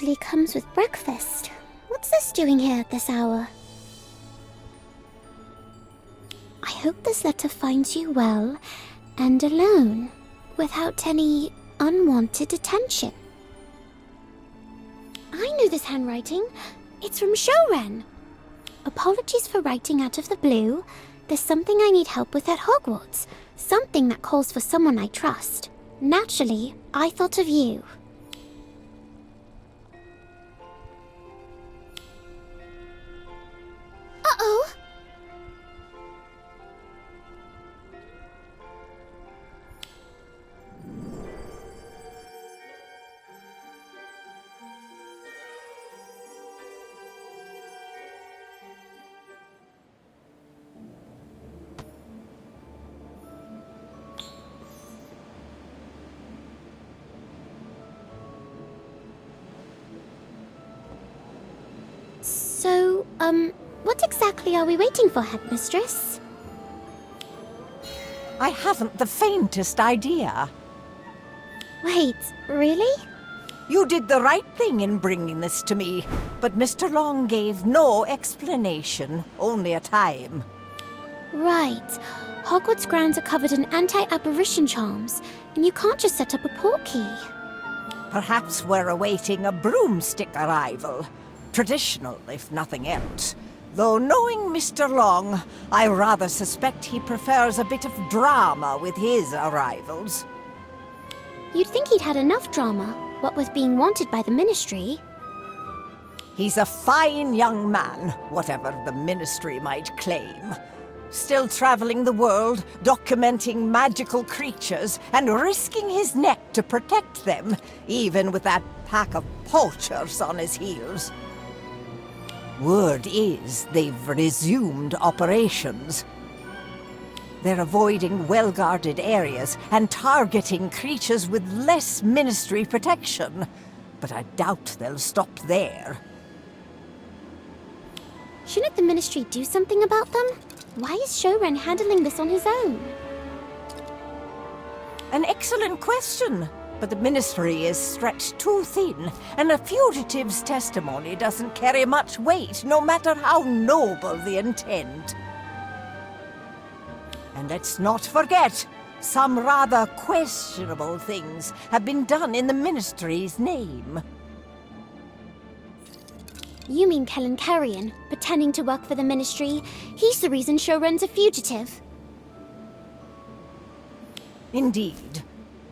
usually comes with breakfast. What's this doing here at this hour? I hope this letter finds you well and alone, without any unwanted attention. I know this handwriting. It's from Shoren. Apologies for writing out of the blue. There's something I need help with at Hogwarts. Something that calls for someone I trust. Naturally, I thought of you. Uh-oh! So, what exactly are we waiting for, Headmistress? I haven't the faintest idea. Wait, really? You did the right thing in bringing this to me, but Mr. Long gave no explanation, only a time. Right. Hogwarts grounds are covered in anti-apparition charms, and you can't just set up a portkey. Perhaps we're awaiting a broomstick arrival. Traditional, if nothing else. Though knowing Mr. Long, I rather suspect he prefers a bit of drama with his arrivals. You'd think he'd had enough drama, what with being wanted by the Ministry. He's a fine young man, whatever the Ministry might claim. Still traveling the world, documenting magical creatures, and risking his neck to protect them, even with that pack of poachers on his heels. Word is they've resumed operations. They're avoiding well-guarded areas and targeting creatures with less Ministry protection. But I doubt they'll stop there. Shouldn't the Ministry do something about them? Why is Shoren handling this on his own? An excellent question. But the Ministry is stretched too thin, and a fugitive's testimony doesn't carry much weight, no matter how noble the intent. And let's not forget, some rather questionable things have been done in the Ministry's name. You mean Kellen Carrion, pretending to work for the Ministry? He's the reason Shoren's a fugitive. Indeed.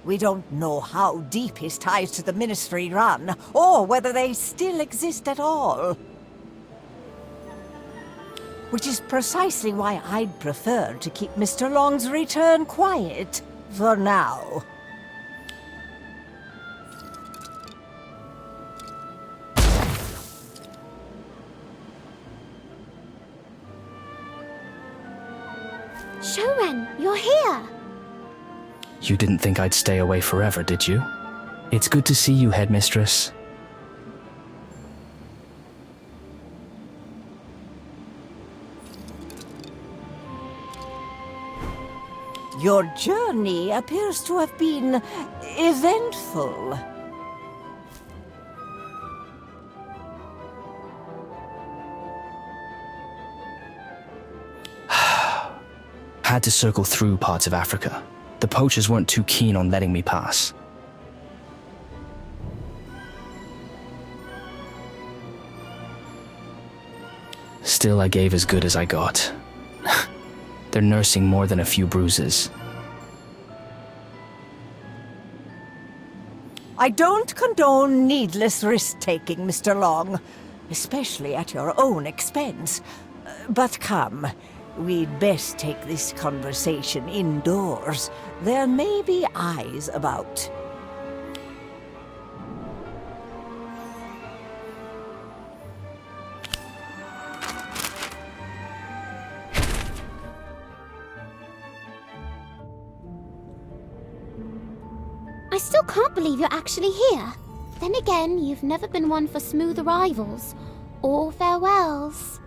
We don't know how deep his ties to the Ministry run, or whether they still exist at all. Which is precisely why I'd prefer to keep Mr. Long's return quiet, for now. Shoren, you're here! You didn't think I'd stay away forever, did you? It's good to see you, Headmistress. Your journey appears to have been eventful. Had to circle through parts of Africa. The poachers weren't too keen on letting me pass. Still, I gave as good as I got. They're nursing more than a few bruises. I don't condone needless risk-taking, Mr. Long, especially at your own expense. But come, we'd best take this conversation indoors. There may be eyes about. I still can't believe you're actually here. Then again, you've never been one for smooth arrivals or farewells.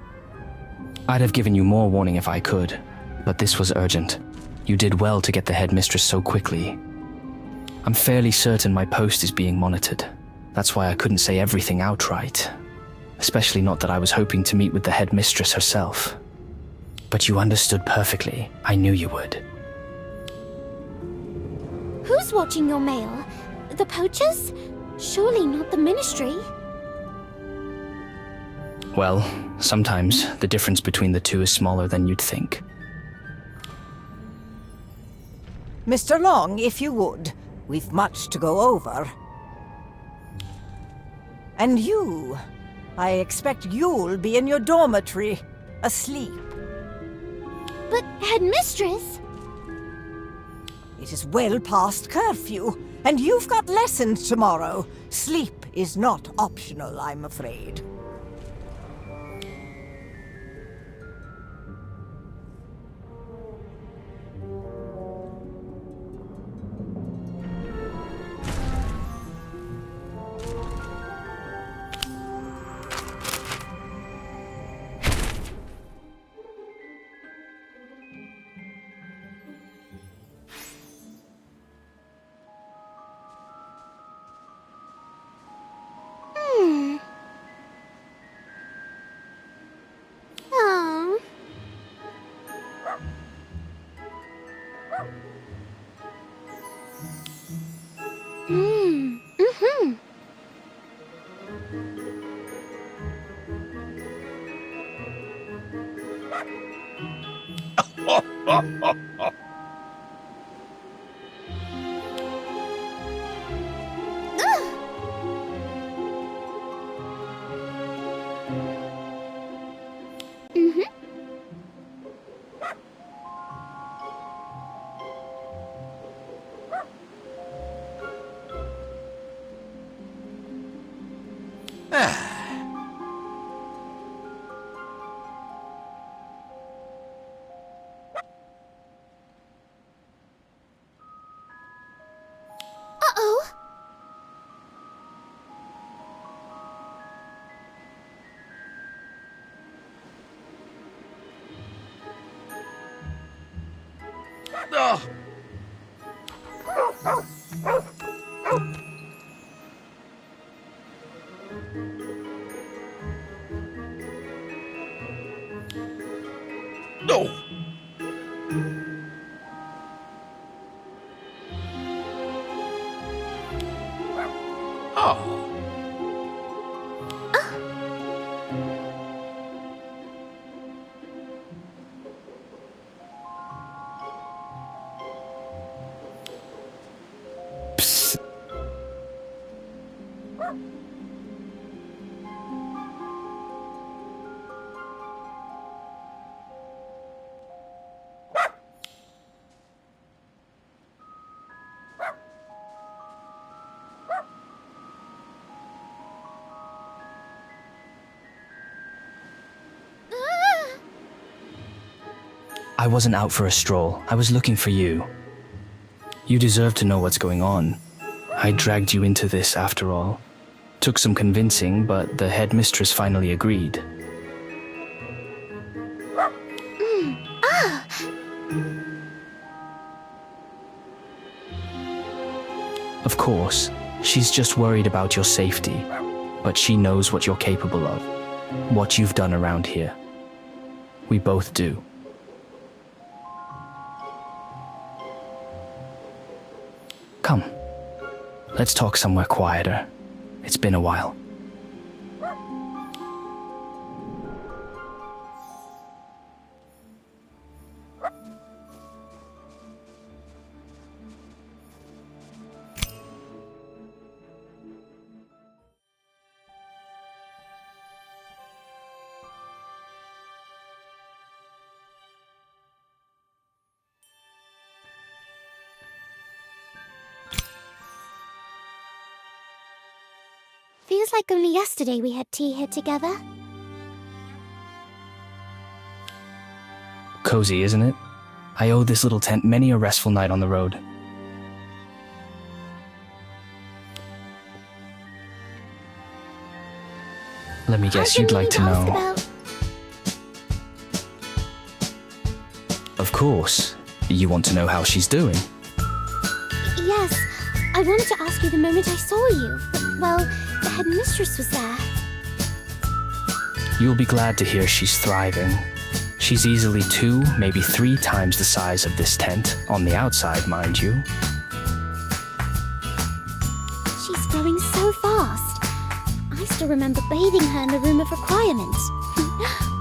I'd have given you more warning if I could, but this was urgent. You did well to get the headmistress so quickly. I'm fairly certain my post is being monitored. That's why I couldn't say everything outright. Especially not that I was hoping to meet with the headmistress herself. But you understood perfectly. I knew you would. Who's watching your mail? The poachers? Surely not the Ministry. Well, sometimes the difference between the two is smaller than you'd think. Mr. Long, if you would. We've much to go over. And you. I expect you'll be in your dormitory, asleep. But, Headmistress? It is well past curfew, and you've got lessons tomorrow. Sleep is not optional, I'm afraid. Oh. Mm-hmm. Uh-oh. No! Oh. Psst. I wasn't out for a stroll. I was looking for you. You deserve to know what's going on. I dragged you into this after all. Took some convincing, but the headmistress finally agreed. Of course, she's just worried about your safety, but she knows what you're capable of, what you've done around here. We both do. Come, let's talk somewhere quieter. It's been a while. Feels like only yesterday we had tea here together. Cozy, isn't it? I owe this little tent many a restful night on the road. Let me guess, you'd like to know. Of course. You want to know how she's doing? Yes, I wanted to ask you the moment I saw you. Well, headmistress was there. You'll be glad to hear she's thriving. She's easily 2, maybe 3 times the size of this tent, on the outside, mind you. She's growing so fast. I still remember bathing her in the room of requirement.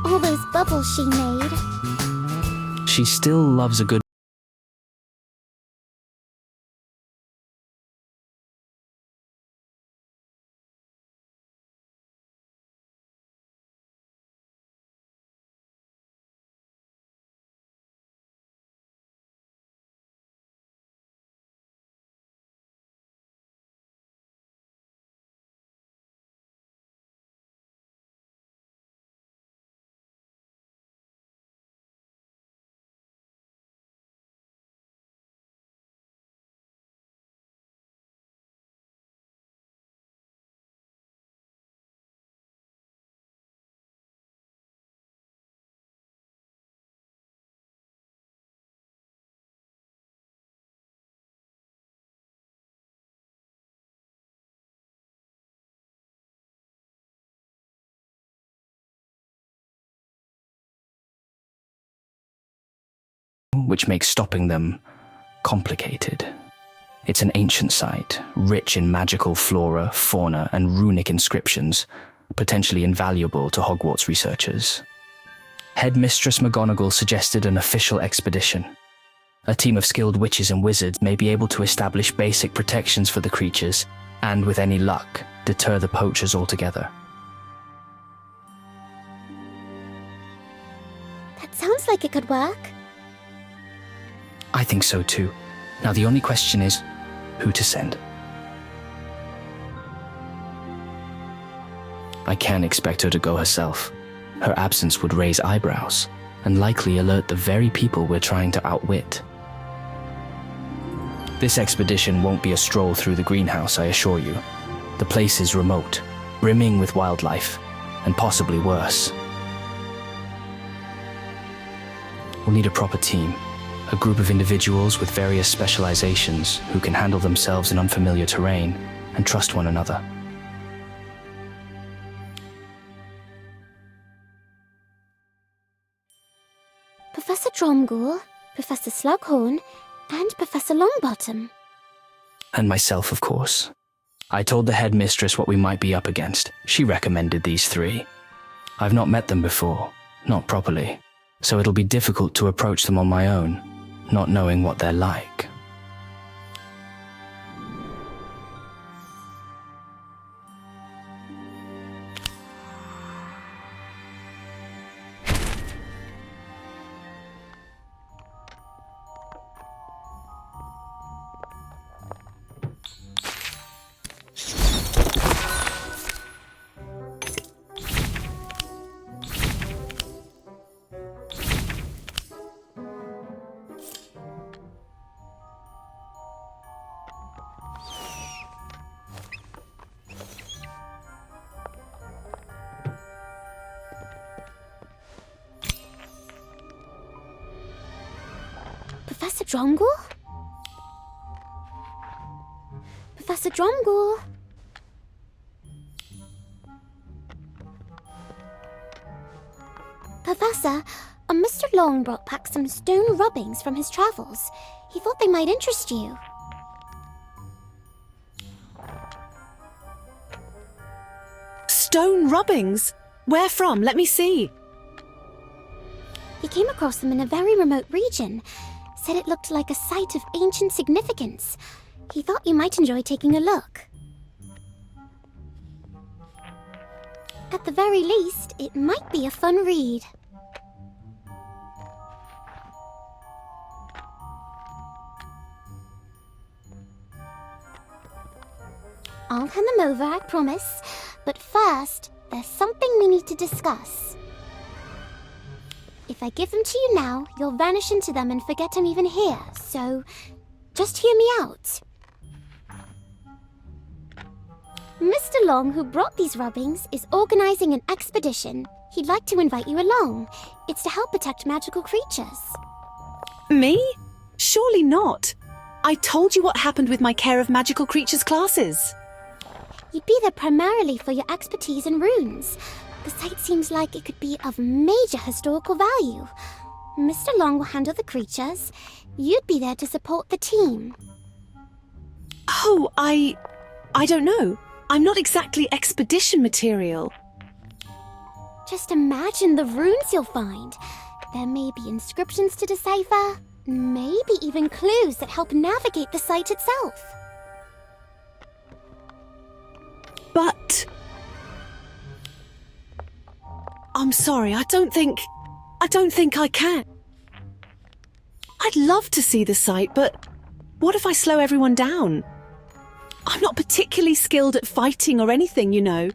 All those bubbles she made. She still loves a good which makes stopping them complicated. It's an ancient site, rich in magical flora, fauna, and runic inscriptions, potentially invaluable to Hogwarts researchers. Headmistress McGonagall suggested an official expedition. A team of skilled witches and wizards may be able to establish basic protections for the creatures, and with any luck, deter the poachers altogether. That sounds like it could work. I think so too. Now the only question is, who to send? I can't expect her to go herself. Her absence would raise eyebrows, and likely alert the very people we're trying to outwit. This expedition won't be a stroll through the greenhouse, I assure you. The place is remote, brimming with wildlife, and possibly worse. We'll need a proper team. A group of individuals with various specializations who can handle themselves in unfamiliar terrain and trust one another. Professor Dromgoole, Professor Slughorn, and Professor Longbottom. And myself, of course. I told the headmistress what we might be up against. She recommended these 3. I've not met them before, not properly, so it'll be difficult to approach them on my own, not knowing what they're like. Professor Dromgoole? Professor Dromgoole? Professor, Mr. Long brought back some stone rubbings from his travels. He thought they might interest you. Stone rubbings? Where from? Let me see. He came across them in a very remote region. Said it looked like a site of ancient significance. He thought you might enjoy taking a look. At the very least, it might be a fun read. I'll hand them over, I promise. But first, there's something we need to discuss. If I give them to you now, you'll vanish into them and forget I'm even here, so just hear me out. Mr. Long, who brought these rubbings, is organizing an expedition. He'd like to invite you along. It's to help protect magical creatures. Me? Surely not. I told you what happened with my Care of Magical Creatures classes. You'd be there primarily for your expertise in runes. The site seems like it could be of major historical value. Mr. Long will handle the creatures. You'd be there to support the team. Oh, I don't know. I'm not exactly expedition material. Just imagine the runes you'll find. There may be inscriptions to decipher, maybe even clues that help navigate the site itself. But... I'm sorry, I don't think I can. I'd love to see the site, but what if I slow everyone down? I'm not particularly skilled at fighting or anything, you know.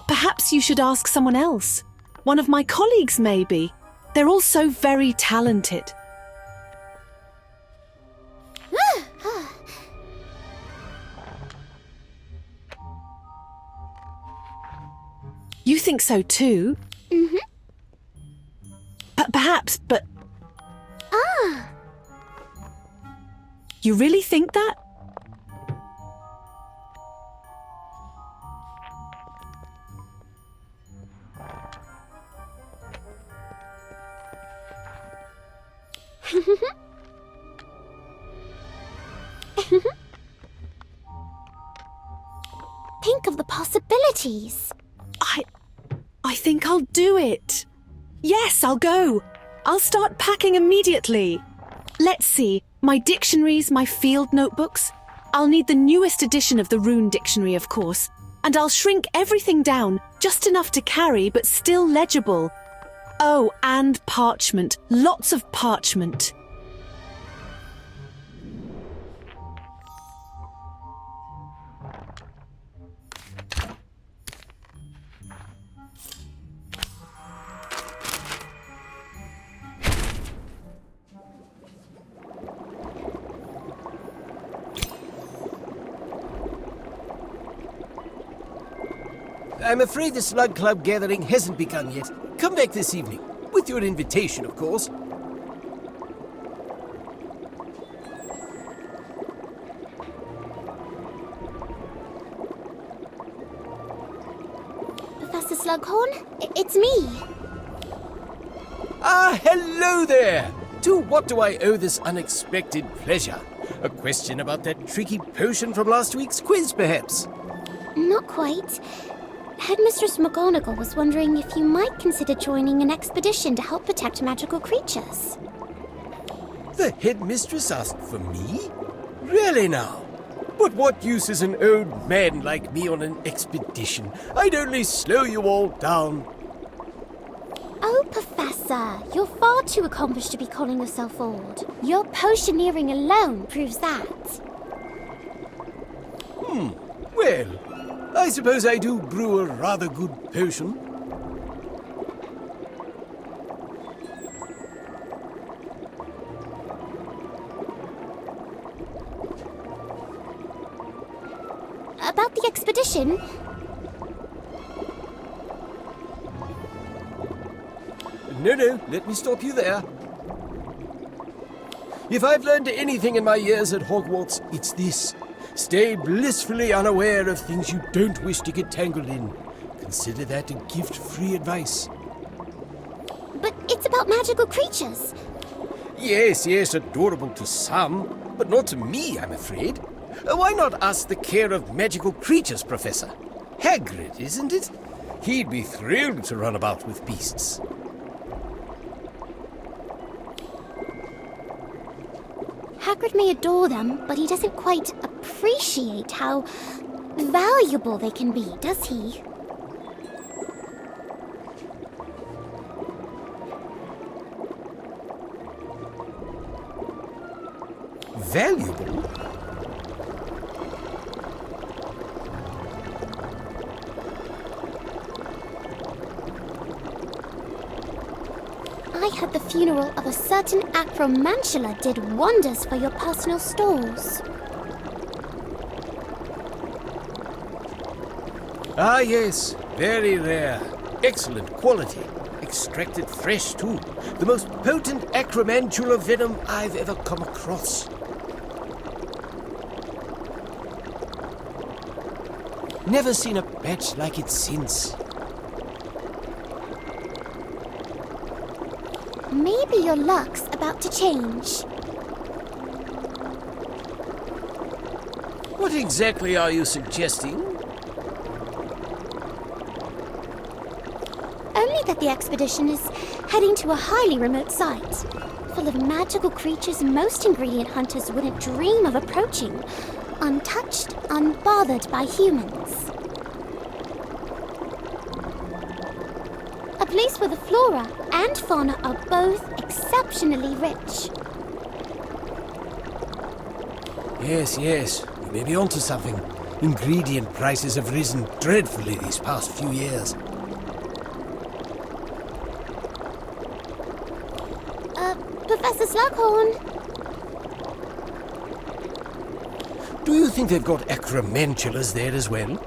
Perhaps you should ask someone else. One of my colleagues, maybe. They're all so very talented. You think so too? Mm-hmm. Perhaps, but... Ah! You really think that? Think of the possibilities. I think I'll do it. Yes, I'll go. I'll start packing immediately. Let's see. My dictionaries, my field notebooks. I'll need the newest edition of the Rune Dictionary, of course. And I'll shrink everything down, just enough to carry, but still legible. Oh, and parchment. Lots of parchment. I'm afraid the Slug Club gathering hasn't begun yet. Come back this evening. With your invitation, of course. Professor Slughorn, it's me. Ah, hello there! To what do I owe this unexpected pleasure? A question about that tricky potion from last week's quiz, perhaps? Not quite. Headmistress McGonagall was wondering if you might consider joining an expedition to help protect magical creatures. The headmistress asked for me? Really now? But what use is an old man like me on an expedition? I'd only slow you all down. Oh, Professor, you're far too accomplished to be calling yourself old. Your potioneering alone proves that. Well, I suppose I do brew a rather good potion. About the expedition? No, let me stop you there. If I've learned anything in my years at Hogwarts, it's this. Stay blissfully unaware of things you don't wish to get tangled in. Consider that a gift-free advice. But it's about magical creatures. Yes, adorable to some, but not to me, I'm afraid. Why not ask the care of magical creatures, Professor? Hagrid, isn't it? He'd be thrilled to run about with beasts. Hagrid may adore them, but he doesn't quite appreciate how valuable they can be, does he? Valuable? I heard the funeral of a certain acromantula did wonders for your personal stores. Ah, yes. Very rare. Excellent quality. Extracted fresh, too. The most potent acromantula venom I've ever come across. Never seen a patch like it since. Maybe your luck's about to change. What exactly are you suggesting? Only that the expedition is heading to a highly remote site, full of magical creatures most ingredient hunters wouldn't dream of approaching, untouched, unbothered by humans. A place where the flora and fauna are both exceptionally rich. Yes, you may be onto something. Ingredient prices have risen dreadfully these past few years. Professor Slughorn. Do you think they've got acromantulas there as well?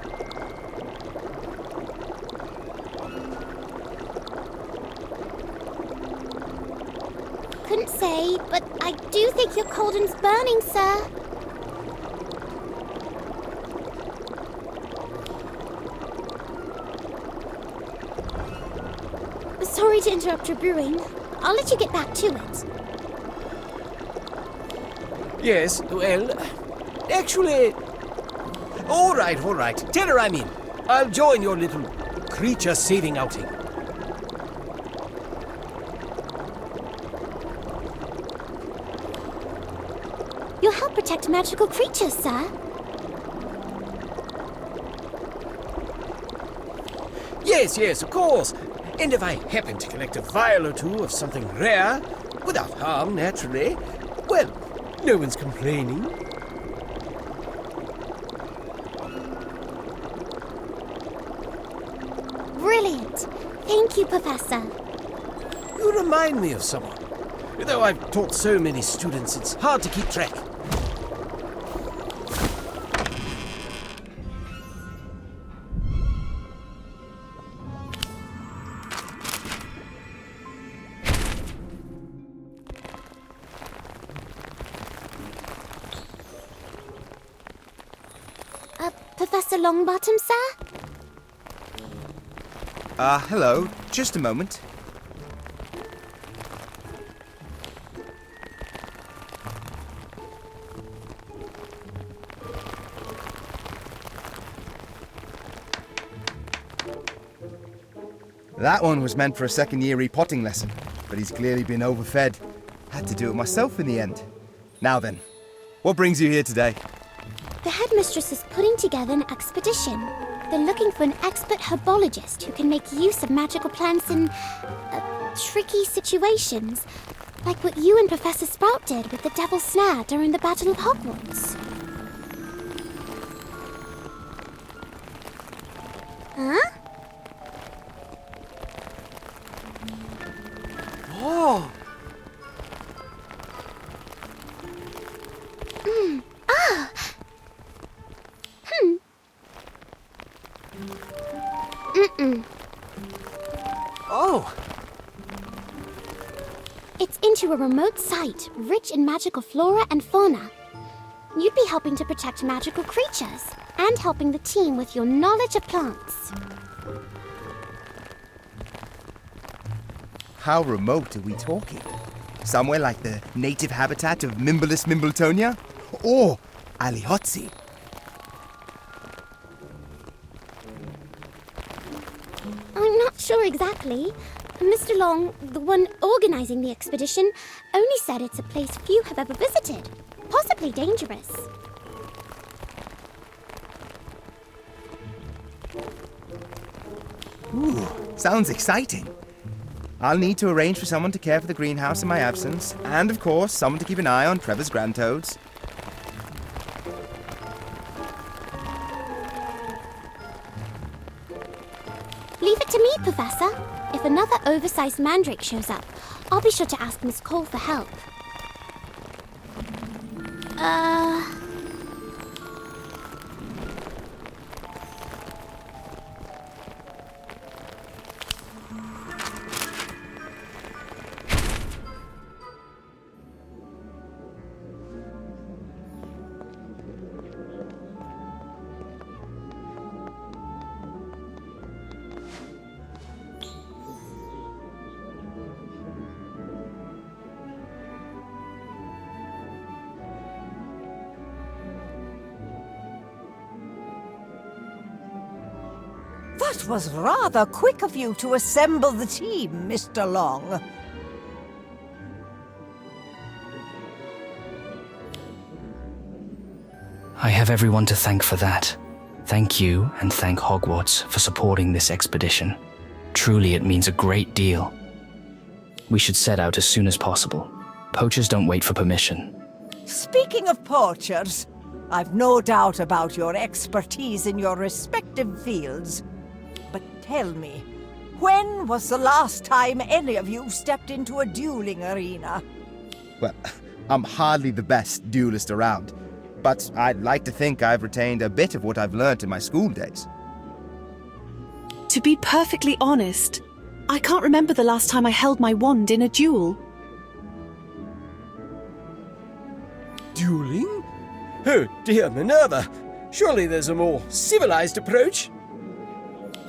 Couldn't say, but I do think your cauldron's burning, sir. Sorry to interrupt your brewing. I'll let you get back to it. Yes, well, actually... All right. Tell her I'm in. I'll join your little creature-saving outing. You'll help protect magical creatures, sir. Yes, of course. And if I happen to collect a vial or two of something rare, without harm, naturally, well, no one's complaining. Brilliant. Thank you, Professor. You remind me of someone. Though I've taught so many students, it's hard to keep track. Professor Longbottom, sir? Hello. Just a moment. That one was meant for a second-year repotting lesson, but he's clearly been overfed. Had to do it myself in the end. Now then, what brings you here today? The headmistress is putting together an expedition. They're looking for an expert herbologist who can make use of magical plants in tricky situations, like what you and Professor Sprout did with the Devil's Snare during the Battle of Hogwarts. Huh? Oh! Oh! It's into a remote site, rich in magical flora and fauna. You'd be helping to protect magical creatures, and helping the team with your knowledge of plants. How remote are we talking? Somewhere like the native habitat of Mimblus Mimbletonia? Or Alihotzi? I'm not sure exactly. Mr. Long, the one organizing the expedition, only said it's a place few have ever visited. Possibly dangerous. Ooh, sounds exciting. I'll need to arrange for someone to care for the greenhouse in my absence, and of course, someone to keep an eye on Trevor's grandtoads. Leave it to me, Professor. If another oversized mandrake shows up, I'll be sure to ask Miss Cole for help. That was rather quick of you to assemble the team, Mr. Long. I have everyone to thank for that. Thank you, and thank Hogwarts for supporting this expedition. Truly, it means a great deal. We should set out as soon as possible. Poachers don't wait for permission. Speaking of poachers, I've no doubt about your expertise in your respective fields. But tell me, when was the last time any of you stepped into a dueling arena? Well, I'm hardly the best duelist around, but I'd like to think I've retained a bit of what I've learnt in my school days. To be perfectly honest, I can't remember the last time I held my wand in a duel. Dueling? Oh dear, Minerva. Surely there's a more civilized approach?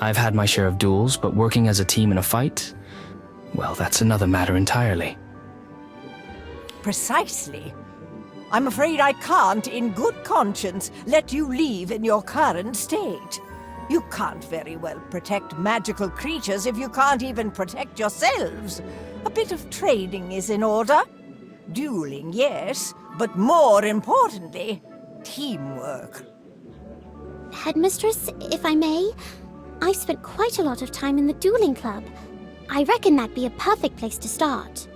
I've had my share of duels, but working as a team in a fight? Well, that's another matter entirely. Precisely. I'm afraid I can't, in good conscience, let you leave in your current state. You can't very well protect magical creatures if you can't even protect yourselves. A bit of training is in order. Dueling, yes, but more importantly, teamwork. Headmistress, if I may, I've spent quite a lot of time in the dueling club. I reckon that'd be a perfect place to start.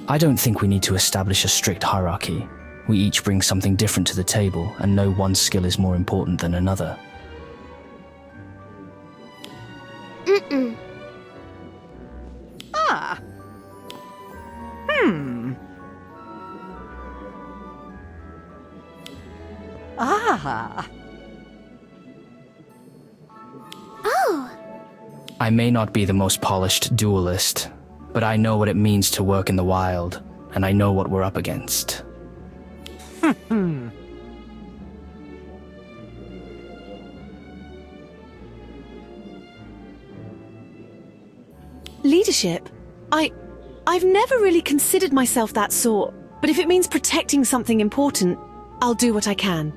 I don't think we need to establish a strict hierarchy. We each bring something different to the table, and no one skill is more important than another. Ah. Ah. Oh, I may not be the most polished duelist, but I know what it means to work in the wild, and I know what we're up against. Leadership? I've never really considered myself that sort, but if it means protecting something important, I'll do what I can.